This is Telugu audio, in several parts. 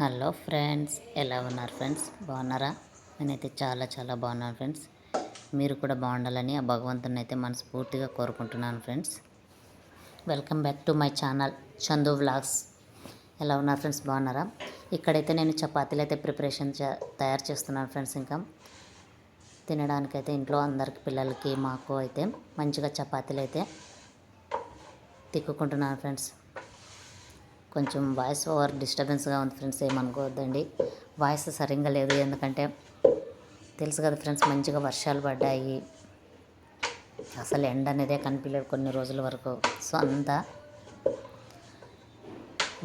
హలో ఫ్రెండ్స్, ఎలా ఉన్నారు ఫ్రెండ్స్? బాగున్నారా? నేనైతే చాలా చాలా బాగున్నాను ఫ్రెండ్స్. మీరు కూడా బాగుండాలని ఆ భగవంతుని అయితే మనస్ఫూర్తిగా కోరుకుంటున్నాను friends. Welcome back to my channel Chandu vlogs. ఎలా ఉన్నారు ఫ్రెండ్స్? బాగున్నారా? ఇక్కడైతే నేను చపాతీలు అయితే ప్రిపరేషన్ తయారు చేస్తున్నాను ఫ్రెండ్స్. ఇంకా తినడానికైతే ఇంట్లో అందరికి, పిల్లలకి, మాకు అయితే మంచిగా చపాతీలు అయితే తిక్కుకుంటున్నాను ఫ్రెండ్స్. కొంచెం వాయిస్ ఓవర్ డిస్టర్బెన్స్గా ఉంది ఫ్రెండ్స్, ఏమనుకోవద్దండి. వాయిస్ సరిగ్గా లేదు, ఎందుకంటే తెలుసు కదా ఫ్రెండ్స్, మంచిగా వర్షాలు పడ్డాయి. అసలు ఎండ అనేదే కనిపించలేదు కొన్ని రోజుల వరకు. సో అంతా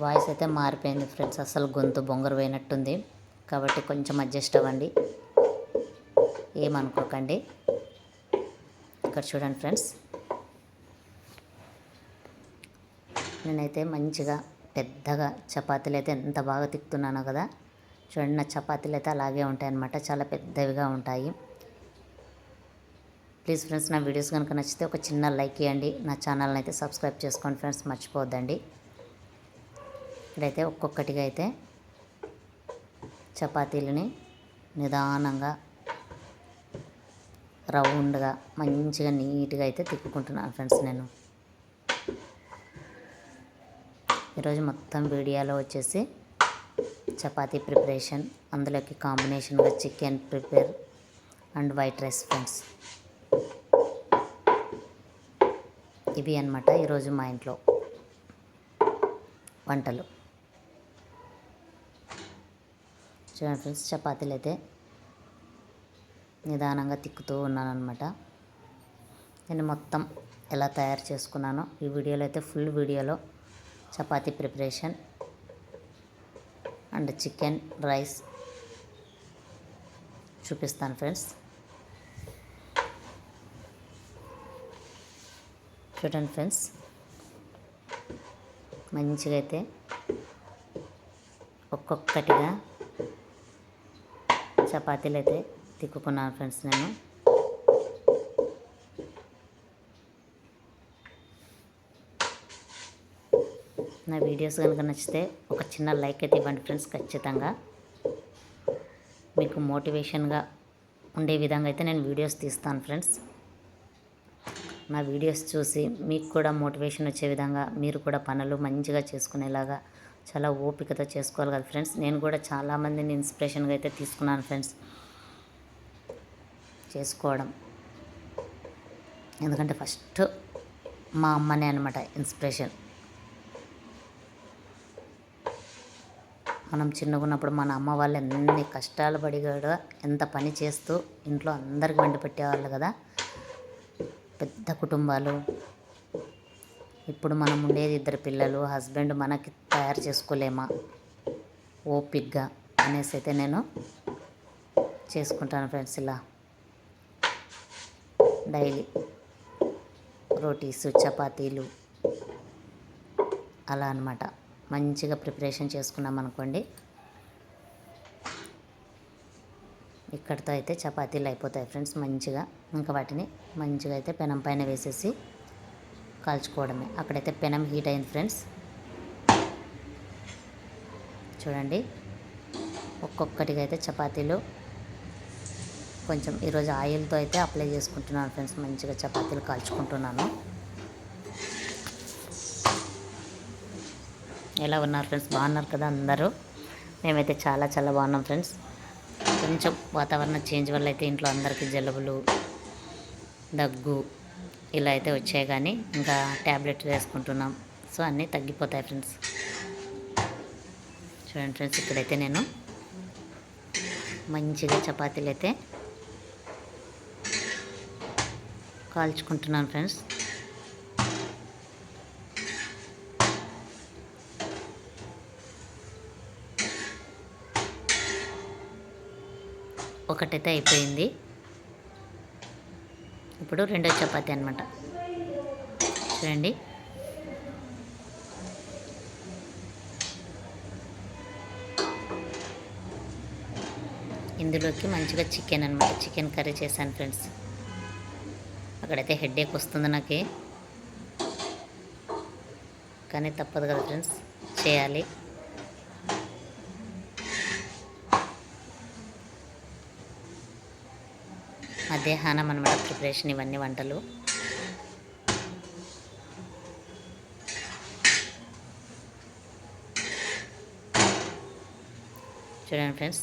వాయిస్ అయితే మారిపోయింది ఫ్రెండ్స్. అసలు గొంతు బొంగరు పోయినట్టుంది, కాబట్టి కొంచెం అడ్జస్ట్ అవ్వండి, ఏమనుకోకండి. ఇక్కడ చూడండి ఫ్రెండ్స్, నేనైతే మంచిగా పెద్దగా చపాతీలు అయితే ఎంత బాగా తిక్కుతున్నానో కదా. చూడండి, నా చపాతీలు అయితే అలాగే ఉంటాయన్నమాట, చాలా పెద్దవిగా ఉంటాయి. ప్లీజ్ ఫ్రెండ్స్, నా వీడియోస్ కనుక నచ్చితే ఒక చిన్న లైక్ ఇవ్వండి. నా ఛానల్ని అయితే సబ్స్క్రైబ్ చేసుకోండి ఫ్రెండ్స్, మర్చిపోవద్దండి. ఇక్కడైతే ఒక్కొక్కటిగా అయితే చపాతీలని నిదానంగా రౌండ్గా మంచిగా నీట్గా అయితే తిప్పుకుంటున్నాను ఫ్రెండ్స్. నేను ఈరోజు మొత్తం వీడియోలో వచ్చేసి చపాతీ ప్రిపరేషన్, అందులోకి కాంబినేషన్గా chicken prepare and white rice friends. ఇవి అన్నమాట ఈరోజు మా ఇంట్లో వంటలు. చూడండి ఫ్రెండ్స్, చపాతీలు అయితే నిదానంగా తిక్కుతూ ఉన్నాను అనమాట. నేను మొత్తం ఎలా తయారు చేసుకున్నానో ఈ వీడియోలో అయితే ఫుల్ వీడియోలో chapati preparation and chicken rice చూపిస్తాను ఫ్రెండ్స్. చూడండి ఫ్రెండ్స్, మంచిగా అయితే ఒక్కొక్కటిగా చపాతీలు అయితే తిక్కుకున్నాను ఫ్రెండ్స్. నేను నా వీడియోస్ కనుక నచ్చితే ఒక చిన్న లైక్ అయితే ఇవ్వండి ఫ్రెండ్స్. ఖచ్చితంగా మీకు మోటివేషన్గా ఉండే విధంగా అయితే నేను వీడియోస్ తీస్తాను ఫ్రెండ్స్. నా వీడియోస్ చూసి మీకు కూడా మోటివేషన్ వచ్చే విధంగా మీరు కూడా పనులు మంచిగా చేసుకునేలాగా చాలా ఓపికతో చేసుకోవాలి కదా ఫ్రెండ్స్. నేను కూడా చాలామందిని ఇన్స్పిరేషన్గా అయితే తీసుకున్నాను ఫ్రెండ్స్ చేసుకోవడం. ఎందుకంటే ఫస్ట్ మా అమ్మనే అనమాట ఇన్స్పిరేషన్. మనం చిన్నగా ఉన్నప్పుడు మన అమ్మ వాళ్ళు ఎన్ని కష్టాలు పడి కూడా ఎంత పని చేస్తూ ఇంట్లో అందరికి వండి పెట్టేవాళ్ళు కదా. పెద్ద కుటుంబాలు. ఇప్పుడు మనం ఉండేది 2 పిల్లలు, హస్బెండ్, మనకి తయారు చేసుకోలేమా ఓపిక్గా అనేసి అయితే నేను చేసుకుంటాను ఫ్రెండ్స్. ఇలా డైలీ రోటీసు, చపాతీలు అలా అన్నమాట. మంచిగా ప్రిపరేషన్ చేసుకున్నాం అనుకోండి, ఇక్కడితో అయితే చపాతీలు అయిపోతాయి ఫ్రెండ్స్ మంచిగా. ఇంకా వాటిని మంచిగా అయితే పెనం పైన వేసేసి కాల్చుకోవడమే. అక్కడైతే పెనం హీట్ అయింది ఫ్రెండ్స్. చూడండి, ఒక్కొక్కటిగా అయితే చపాతీలు కొంచెం ఈరోజు ఆయిల్తో అయితే అప్లై చేసుకుంటున్నాను ఫ్రెండ్స్. మంచిగా చపాతీలు కాల్చుకుంటున్నాను. ఎలా ఉన్నారు ఫ్రెండ్స్? బాగున్నారు కదా అందరూ? మేమైతే చాలా చాలా బాగున్నాం ఫ్రెండ్స్. కొంచెం వాతావరణ చేంజ్ వల్ల అయితే ఇంట్లో అందరికీ జలుబులు, దగ్గు ఇలా అయితే వచ్చాయి, కానీ ఇంకా ట్యాబ్లెట్ వేసుకుంటున్నాం. సో అన్నీ తగ్గిపోతాయి ఫ్రెండ్స్. చూడండి ఫ్రెండ్స్, ఇక్కడైతే నేను మంచిగా చపాతీలు అయితే కాల్చుకుంటున్నాను ఫ్రెండ్స్. ఒకటైతే అయిపోయింది. ఇప్పుడు రెండో చపాతీ అనమాట. చూడండి, ఇందులోకి మంచిగా చికెన్ అనమాట, చికెన్ కర్రీ చేశాను ఫ్రెండ్స్. అక్కడైతే హెడేక్ వస్తుంది నాకు, కానీ తప్పదు కదా ఫ్రెండ్స్, చేయాలి. మధ్యాహ్నం అనమాట ప్రిపరేషన్ ఇవన్నీ వంటలు. చూడండి ఫ్రెండ్స్,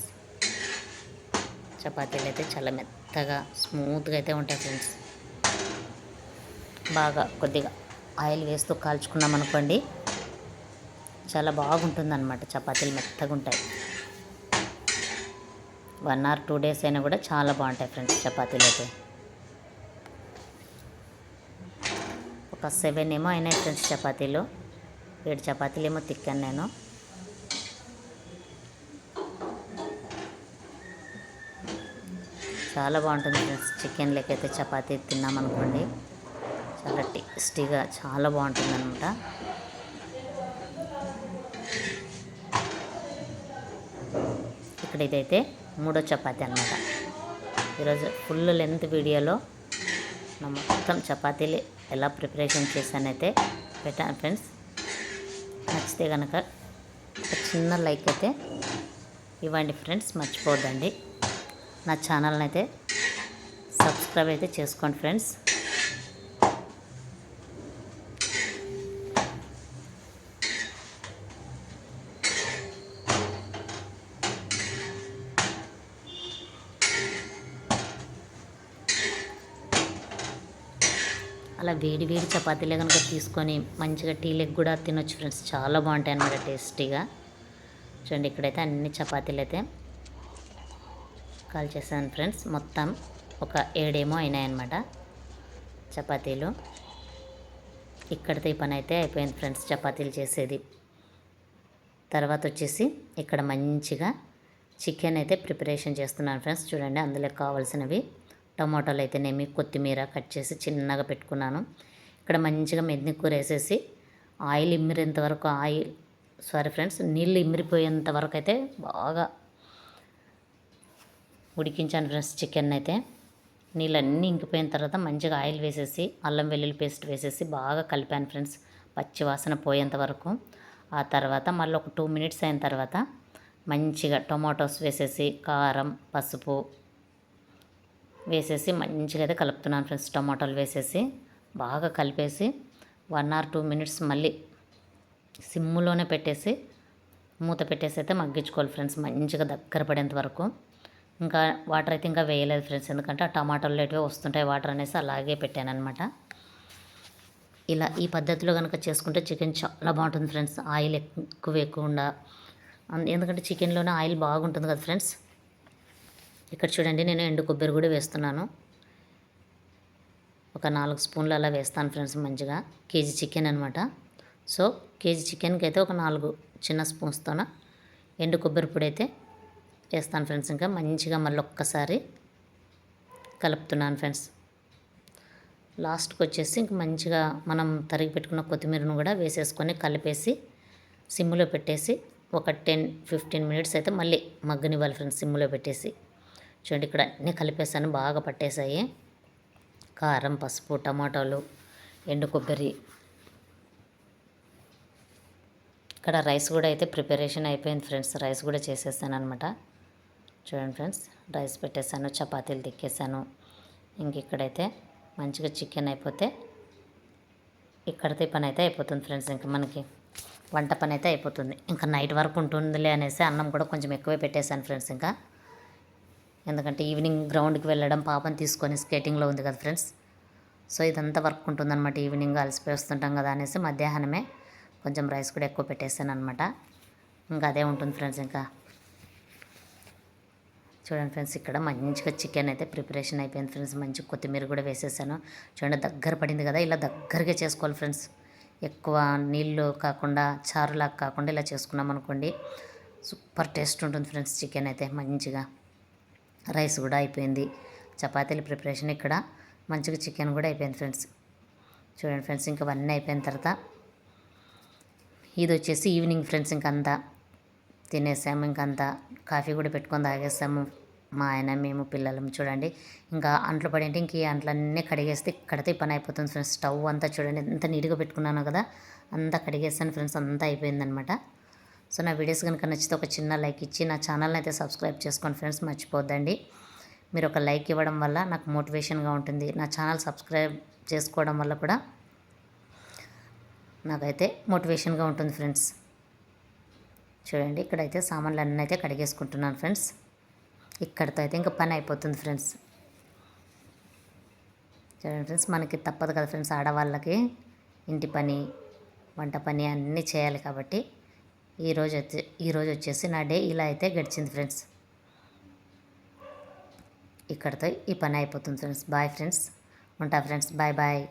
చపాతీలు అయితే చాలా మెత్తగా స్మూత్గా అయితే ఉంటాయి ఫ్రెండ్స్. బాగా కొద్దిగా ఆయిల్ వేస్తూ కాల్చుకున్నాం అనుకోండి, చాలా బాగుంటుంది అన్నమాట. చపాతీలు మెత్తగా ఉంటాయి. 1 or 2 days అయినా కూడా చాలా బాగుంటాయి ఫ్రెండ్స్ చపాతీలు అయితే. ఒక 7 ఏమో అయినాయి ఫ్రెండ్స్ చపాతీలు. 7 చపాతీలు ఏమో తిక్కాను నేను. చాలా బాగుంటుంది ఫ్రెండ్స్. చికెన్ లెక్కైతే చపాతీ తిన్నామనుకోండి, చాలా టేస్టీగా చాలా బాగుంటుంది అనమాట. ఇక్కడ ఇదైతే 3వ చపాతీ అనమాట. ఈరోజు ఫుల్ లెంత్ వీడియోలో నా మొత్తం చపాతీలు ఎలా ప్రిపరేషన్ చేశానైతే పెట్టాను ఫ్రెండ్స్. నచ్చితే కనుక ఒక చిన్న లైక్ అయితే ఇవ్వండి ఫ్రెండ్స్, మర్చిపోద్దండి. నా ఛానల్ని అయితే సబ్స్క్రైబ్ అయితే చేసుకోండి ఫ్రెండ్స్. అలా వేడి వేడి చపాతీలే కనుక తీసుకొని మంచిగా టీలకు కూడా తినొచ్చు ఫ్రెండ్స్. చాలా బాగుంటాయి అన్నమాట టేస్టీగా. చూడండి, ఇక్కడైతే అన్ని చపాతీలు అయితే కాల్ చేశాను ఫ్రెండ్స్. మొత్తం ఒక 7 ఏమో అయినాయన్నమాట చపాతీలు. ఇక్కడితో ఈ పని అయితే అయిపోయింది ఫ్రెండ్స్ చపాతీలు చేసేది. తర్వాత వచ్చేసి ఇక్కడ మంచిగా చికెన్ అయితే ప్రిపరేషన్ చేస్తున్నాను ఫ్రెండ్స్. చూడండి, అందులో కావాల్సినవి టమాటాలు అయితేనేమి, కొత్తిమీర కట్ చేసి చిన్నగా పెట్టుకున్నాను. ఇక్కడ మంచిగా మెంతికూర వేసేసి ఆయిల్ ఇమ్మిరేంత వరకు నీళ్ళు ఇమ్మిరిపోయేంత వరకు అయితే బాగా ఉడికించాను ఫ్రెండ్స్ చికెన్ అయితే. నీళ్ళన్నీ ఇంకిపోయిన తర్వాత మంచిగా ఆయిల్ వేసేసి అల్లం వెల్లుల్లి పేస్ట్ వేసేసి బాగా కలిపాను ఫ్రెండ్స్, పచ్చి వాసన పోయేంత వరకు. ఆ తర్వాత మళ్ళీ ఒక 2 minutes అయిన తర్వాత మంచిగా టొమాటోస్ వేసేసి కారం, పసుపు వేసేసి మంచిగా అయితే కలుపుతున్నాను ఫ్రెండ్స్. టమాటాలు వేసేసి బాగా కలిపేసి 1 or 2 minutes మళ్ళీ సిమ్ములోనే పెట్టేసి మూత పెట్టేసి అయితే మగ్గించుకోవాలి ఫ్రెండ్స్, మంచిగా దగ్గర పడేంత వరకు. ఇంకా వాటర్ అయితే ఇంకా వేయలేదు ఫ్రెండ్స్, ఎందుకంటే ఆ టమాటాలు లేటివే వస్తుంటాయి వాటర్ అనేసి అలాగే పెట్టాను అనమాట. ఇలా ఈ పద్ధతిలో కనుక చేసుకుంటే చికెన్ చాలా బాగుంటుంది ఫ్రెండ్స్. ఆయిల్ ఎక్కువ వేయకుండా, ఎందుకంటే చికెన్లోనే ఆయిల్ బాగుంటుంది కదా ఫ్రెండ్స్. ఇక్కడ చూడండి, నేను ఎండు కొబ్బరి కూడా వేస్తున్నాను. ఒక 4 స్పూన్లు అలా వేస్తాను ఫ్రెండ్స్. మంచిగా కేజీ చికెన్ అనమాట. సో కేజీ చికెన్కి అయితే ఒక 4 చిన్న స్పూన్స్తోన ఎండు కొబ్బరి పొడి అయితే వేస్తాను ఫ్రెండ్స్. ఇంకా మంచిగా మళ్ళీ ఒక్కసారి కలుపుతున్నాను ఫ్రెండ్స్. లాస్ట్కి వచ్చేసి ఇంక మంచిగా మనం తరిగి పెట్టుకున్న కొత్తిమీరను కూడా వేసేసుకొని కలిపేసి సిమ్లో పెట్టేసి ఒక 10-15 minutes అయితే మళ్ళీ మగ్గనివ్వాలి ఫ్రెండ్స్ సిమ్లో పెట్టేసి. చూడండి, ఇక్కడ అన్నీ కలిపేసాను, బాగా పట్టేసాయి. కారం, పసుపు, టమాటాలు, ఎండు కొబ్బరి. ఇక్కడ రైస్ కూడా అయితే ప్రిపరేషన్ అయిపోయింది ఫ్రెండ్స్. రైస్ కూడా చేసేసాను అనమాట. చూడండి ఫ్రెండ్స్, రైస్ పెట్టేశాను, చపాతీలు తిక్కేసాను. ఇంక ఇక్కడైతే మంచిగా చికెన్ అయిపోతే ఇక్కడితే పని అయితే అయిపోతుంది ఫ్రెండ్స్. ఇంకా మనకి వంట పని అయితే అయిపోతుంది. ఇంకా నైట్ వరకు ఉంటుందిలే అనేసి అన్నం కూడా కొంచెం ఎక్కువే పెట్టేశాను ఫ్రెండ్స్. ఇంకా ఎందుకంటే ఈవినింగ్ గ్రౌండ్కి వెళ్ళడం, పాపని తీసుకొని స్కేటింగ్లో ఉంది కదా ఫ్రెండ్స్. సో ఇదంతా వర్క్ ఉంటుందన్నమాట. ఈవినింగ్ అలసిపోయి వస్తుంటాం కదా అనేసి మధ్యాహ్నమే కొంచెం రైస్ కూడా ఎక్కువ పెట్టేశాను అనమాట. ఇంకా అదే ఉంటుంది ఫ్రెండ్స్. ఇంకా చూడండి ఫ్రెండ్స్, ఇక్కడ మంచిగా చికెన్ అయితే ప్రిపరేషన్ అయిపోయింది ఫ్రెండ్స్. మంచి కొత్తిమీర కూడా వేసేసాను. చూడండి, దగ్గర పడింది కదా, ఇలా దగ్గరగా చేసుకోవాలి ఫ్రెండ్స్. ఎక్కువ నీళ్ళు కాకుండా, చారులాగా కాకుండా ఇలా చేసుకున్నాం అనుకోండి, సూపర్ టేస్ట్ ఉంటుంది ఫ్రెండ్స్ చికెన్ అయితే. మంచిగా రైస్ కూడా అయిపోయింది, చపాతీల ప్రిపరేషన్ ఇక్కడ మంచిగా చికెన్ కూడా అయిపోయింది ఫ్రెండ్స్. చూడండి ఫ్రెండ్స్, ఇంకా అవన్నీ అయిపోయిన తర్వాత ఇది వచ్చేసి ఈవినింగ్ ఫ్రెండ్స్. ఇంకంతా తినేసాము, ఇంకంతా కాఫీ కూడా పెట్టుకొని తాగేసాము మా ఆయన, మేము, పిల్లలం. చూడండి, ఇంకా అంట్లు పడింటే ఇంక ఈ అంట్లన్నీ కడిగేస్తే ఇక్కడితే పని అయిపోతుంది ఫ్రెండ్స్. స్టవ్ అంతా చూడండి ఎంత నీట్గా పెట్టుకున్నాను కదా, అంతా కడిగేస్తాను ఫ్రెండ్స్. అంతా అయిపోయిందనమాట. సో నా వీడియోస్ కనుక నచ్చితే ఒక చిన్న లైక్ ఇచ్చి నా ఛానల్ని అయితే సబ్స్క్రైబ్ చేసుకోండి ఫ్రెండ్స్, మర్చిపోద్దండి. మీరు ఒక లైక్ ఇవ్వడం వల్ల నాకు మోటివేషన్గా ఉంటుంది. నా ఛానల్ సబ్స్క్రైబ్ చేసుకోవడం వల్ల కూడా నాకైతే మోటివేషన్గా ఉంటుంది ఫ్రెండ్స్. చూడండి, ఇక్కడైతే సామాన్లు అన్నీ అయితే కడిగేసుకుంటున్నాను ఫ్రెండ్స్. ఇక్కడితో అయితే ఇంకా పని అయిపోతుంది ఫ్రెండ్స్. చూడండి ఫ్రెండ్స్, మనకి తప్పదు కదా ఫ్రెండ్స్, ఆడవాళ్ళకి ఇంటి పని, వంట పని అన్నీ చేయాలి కాబట్టి ఈరోజు వచ్చేసి నా డే ఇలా అయితే గడిచింది ఫ్రెండ్స్. ఇక్కడితో ఈ పని అయిపోతుంది ఫ్రెండ్స్. బాయ్ ఫ్రెండ్స్, ఉంటా ఫ్రెండ్స్, బాయ్ బాయ్.